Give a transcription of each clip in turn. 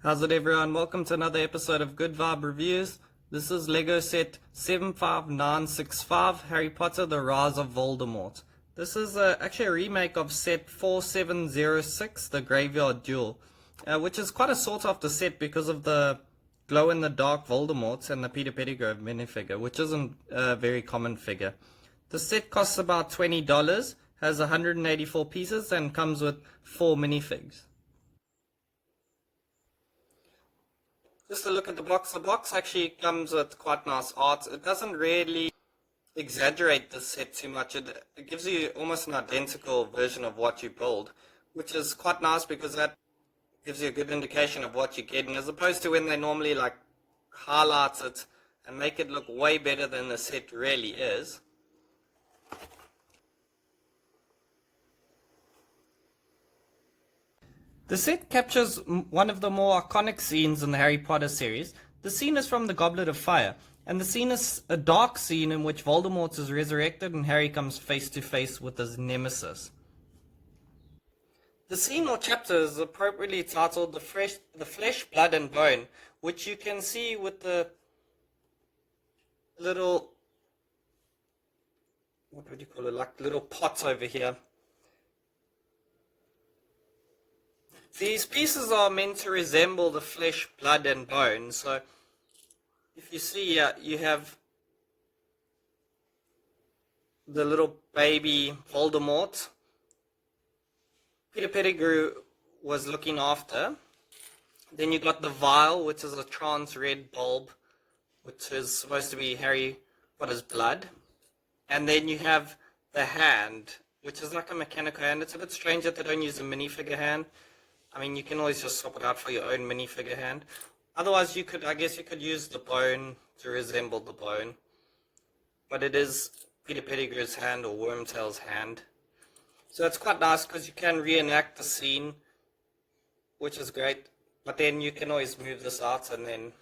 How's it, everyone? Welcome to another episode of Good Vibe Reviews. This is Lego set 75965, Harry Potter The Rise of Voldemort. This is actually a remake of set 4706, The Graveyard Duel, which is quite a sought after set because of the glow-in-the-dark Voldemort and the Peter Pettigrew minifigure, which isn't a very common figure. The set costs about $20, has 184 pieces, and comes with 4 minifigs. Just to look at the box actually comes with quite nice art. It doesn't really exaggerate the set too much. It gives you almost an identical version of what you build, which is quite nice because that gives you a good indication of what you're getting, as opposed to when they normally like highlight it and make it look way better than the set really is. The set captures one of the more iconic scenes in the Harry Potter series. The scene is from the Goblet of Fire, and the scene is a dark scene in which Voldemort is resurrected and Harry comes face to face with his nemesis. The scene or chapter is appropriately titled The Flesh, Blood and Bone, which you can see with the little, what would you call it, like little pots over here. These pieces are meant to resemble the flesh, blood and bone. So if you see here, you have the little baby Voldemort Peter Pettigrew was looking after. Then you got the vial, which is a trans red bulb, which is supposed to be Harry Potter's blood. And then you have the hand, which is like a mechanical hand. It's a bit strange that they don't use a minifigure hand. I mean, you can always just swap it out for your own minifigure hand. Otherwise, I guess you could use the bone to resemble the bone. But it is Peter Pettigrew's hand or Wormtail's hand. So it's quite nice because you can reenact the scene, which is great. But then you can always move this out and then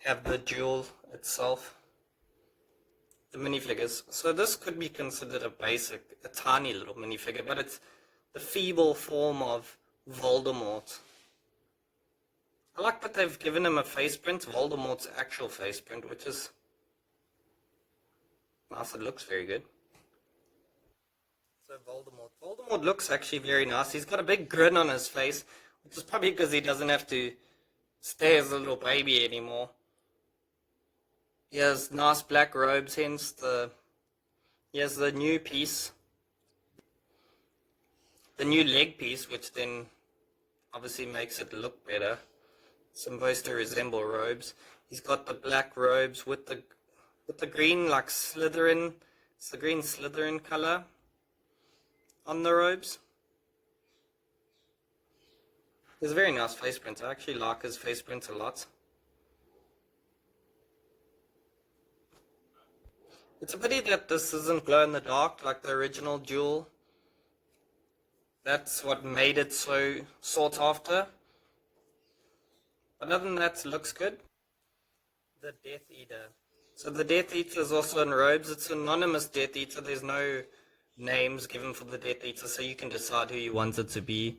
have the duel itself. The minifigures. So this could be considered a tiny little minifigure, but it's the feeble form of Voldemort. I like that they've given him a face print, Voldemort's actual face print, which is nice. It looks very good. So Voldemort looks actually very nice. He's got a big grin on his face, which is probably because he doesn't have to stay as a little baby anymore. He has nice black robes, hence he has the new piece. The new leg piece, which then obviously makes it look better. It's supposed to resemble robes. He's got the black robes with the green like Slytherin. It's the green Slytherin color on the robes. It's a very nice face print. I actually like his face print a lot. It's a pity that this isn't glow in the dark like the original Duel. That's what made it so sought after. But other than that, it looks good. The Death Eater. So the Death Eater is also in robes. It's an anonymous Death Eater. There's no names given for the Death Eater, so you can decide who you want it to be.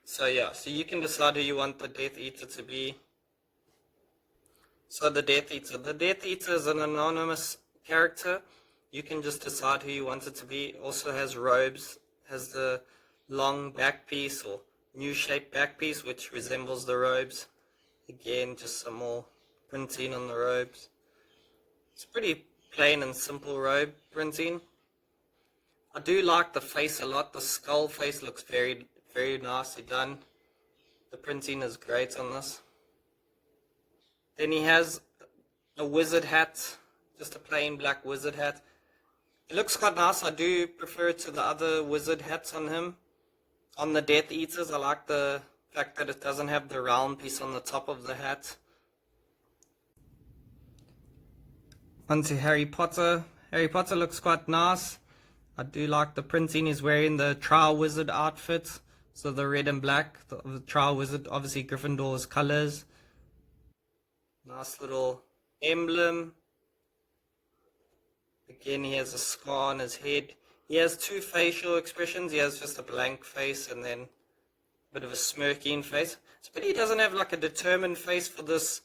So you can decide who you want the Death Eater to be. So the Death Eater. The Death Eater is an anonymous character. You can just decide who you want it to be. Also has robes, has the long back piece or new shaped back piece which resembles the robes. Again, just some more printing on the robes. It's pretty plain and simple robe printing. I do like the face a lot. The skull face looks very, very nicely done. The printing is great on this. Then he has a wizard hat, just a plain black wizard hat. It looks quite nice. I do prefer it to the other wizard hats on him. On the Death Eaters, I like the fact that it doesn't have the round piece on the top of the hat. Onto Harry Potter. Harry Potter looks quite nice. I do like the printing. He's wearing the Trial Wizard outfit. So the red and black. The Trial Wizard, obviously Gryffindor's colors. Nice little emblem. Again, he has a scar on his head. He has two facial expressions. He has just a blank face and then a bit of a smirking face. But he doesn't have like a determined face for this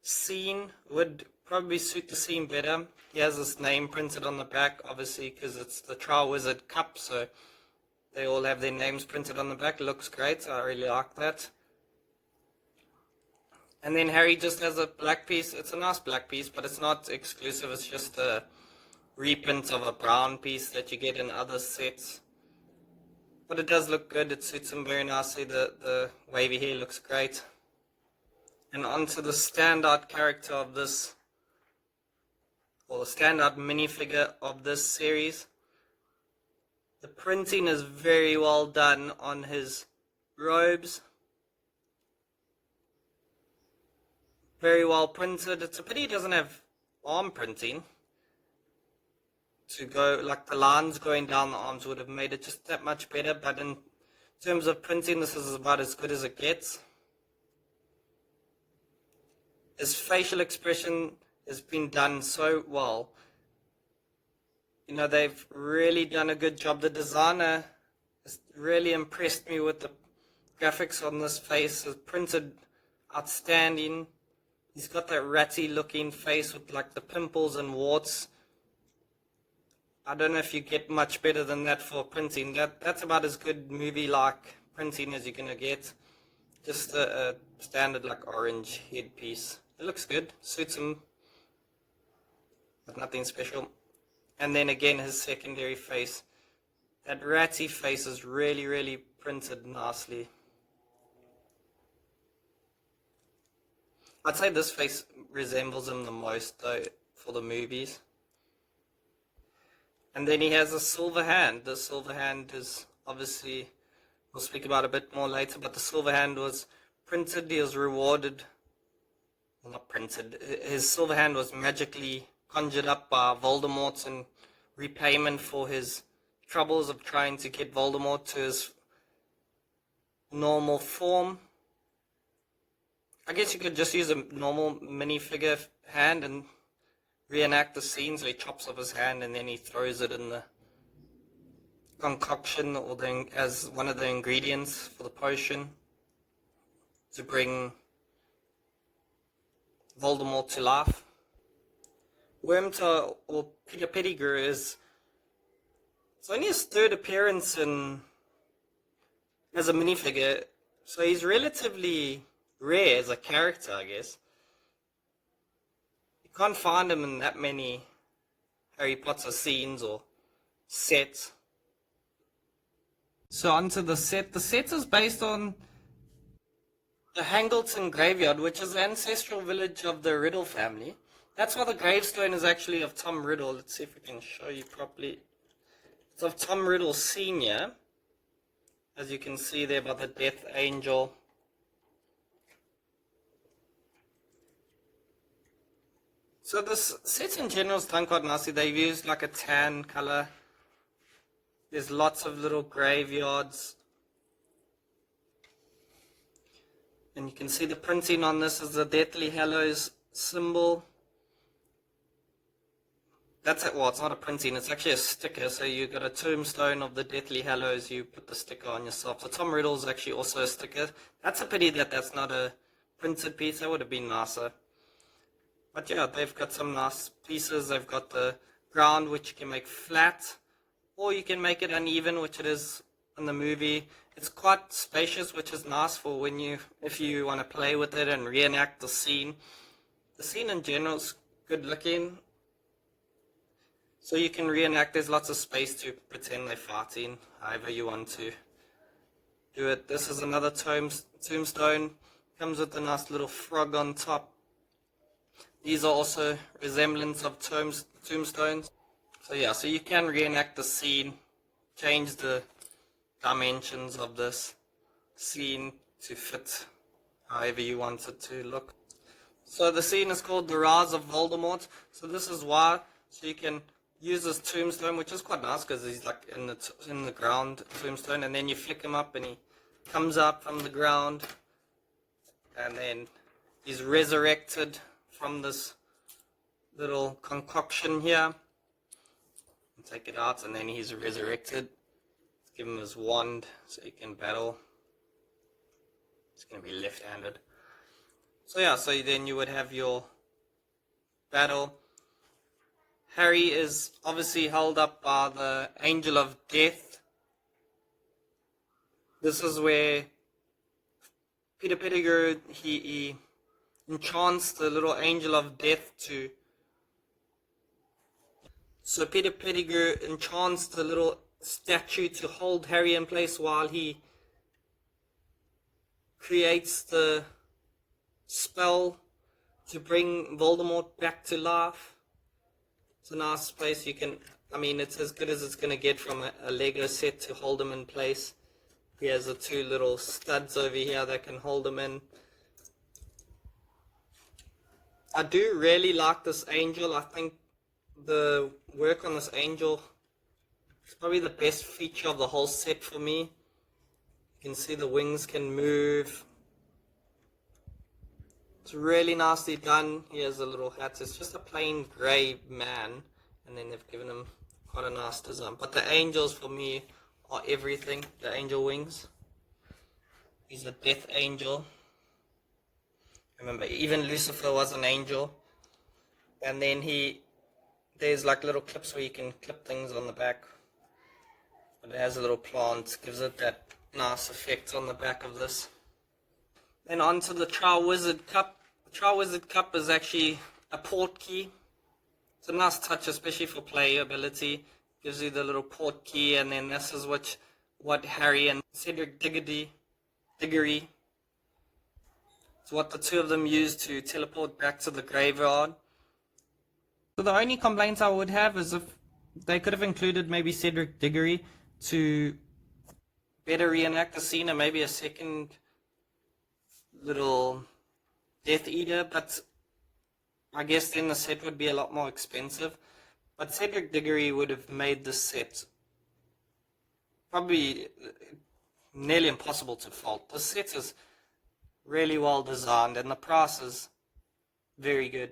scene. Would probably suit the scene better. He has his name printed on the back, obviously, because it's the Triwizard Cup, so they all have their names printed on the back. Looks great. I really like that. And then Harry just has a black piece. It's a nice black piece, but it's not exclusive. It's just a reprint of a brown piece that you get in other sets. But it does look good. It suits him very nicely. The wavy hair looks great. And onto the standout character of this, or the standout minifigure of this series. The printing is very well done on his robes. Very well printed. It's a pity he doesn't have arm printing to go, like the lines going down the arms would have made it just that much better, but in terms of printing, this is about as good as it gets. His facial expression has been done so well. You know, they've really done a good job. The designer has really impressed me with the graphics on this face. It's printed outstanding. He's got that ratty looking face with like the pimples and warts. I don't know if you get much better than that for printing. That's about as good movie-like printing as you're going to get. Just a standard like orange headpiece. It looks good, suits him, but nothing special. And then again, his secondary face. That ratty face is really, really printed nicely. I'd say this face resembles him the most, though, for the movies. And then he has a silver hand. The silver hand is obviously, we'll speak about a bit more later, but the silver hand was printed. He was rewarded, well, not printed, his silver hand was magically conjured up by Voldemort in repayment for his troubles of trying to get Voldemort to his normal form. I guess you could just use a normal minifigure hand and reenact the scene. So he chops off his hand and then he throws it in the concoction or as one of the ingredients for the potion to bring Voldemort to life. Wormtail, or Peter Pettigrew, it's only his third appearance as a minifigure, so he's relatively rare as a character, I guess. You can't find him in that many Harry Potter scenes or sets. So onto the set. The set is based on the Hangleton graveyard, which is the ancestral village of the Riddle family. That's why the gravestone is actually of Tom Riddle. Let's see if we can show you properly. It's of Tom Riddle Sr., as you can see there by the Death Angel. So this set in general is done quite nicely. They've used like a tan color. There's lots of little graveyards. And you can see the printing on this is the Deathly Hallows symbol. That's it. Well, it's not a printing, it's actually a sticker. So you got a tombstone of the Deathly Hallows, you put the sticker on yourself. So Tom Riddle is actually also a sticker. That's a pity that that's not a printed piece. That would have been nicer. But yeah, they've got some nice pieces. They've got the ground, which you can make flat, or you can make it uneven, which it is in the movie. It's quite spacious, which is nice for if you want to play with it and reenact the scene. The scene in general is good looking, so you can reenact. There's lots of space to pretend they're fighting, however you want to do it. This is another tombstone. Comes with a nice little frog on top. These are also resemblance of tombstones. So yeah, so you can reenact the scene, change the dimensions of this scene to fit however you want it to look. So the scene is called The Rise of Voldemort. So this is why. So you can use this tombstone, which is quite nice because he's like in the ground tombstone, and then you flick him up and he comes up from the ground, and then he's resurrected from this little concoction here. take it out, and then he's resurrected. Let's give him his wand so he can battle. It's going to be left-handed. So yeah, so then you would have your battle. Harry is obviously held up by the Angel of Death. This is where Peter Pettigrew, he enchants the little Angel of Death to... So Peter Pettigrew enchants the little statue to hold Harry in place while he creates the spell to bring Voldemort back to life. It's a nice place. You can, I mean, it's as good as it's going to get from a Lego set to hold him in place. He has the two little studs over here that can hold him in. I do really like this angel. I think the work on this angel is probably the best feature of the whole set for me. You can see the wings can move. It's really nicely done. He has a little hat. It's just a plain grey man, and then they've given him quite a nice design. But the angels for me are everything. The angel wings. He's a death angel. Remember, even Lucifer was an angel. And then there's like little clips where you can clip things on the back. But it has a little plant, gives it that nice effect on the back of this. Then on to the Triwizard Cup. The Triwizard Cup is actually a port key. It's a nice touch, especially for playability. Gives you the little port key, and then this is what Harry and Cedric Diggory, it's what the two of them use to teleport back to the graveyard. So the only complaints I would have is if they could have included maybe Cedric Diggory to better reenact the scene, and maybe a second little Death Eater, but I guess then the set would be a lot more expensive. But Cedric Diggory would have made this set probably nearly impossible to fault. The set is really well designed, and the price is very good.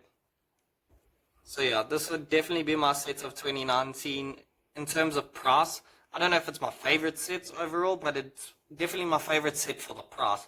So yeah, this would definitely be my set of 2019 in terms of price. I don't know if it's my favorite set overall, but it's definitely my favorite set for the price.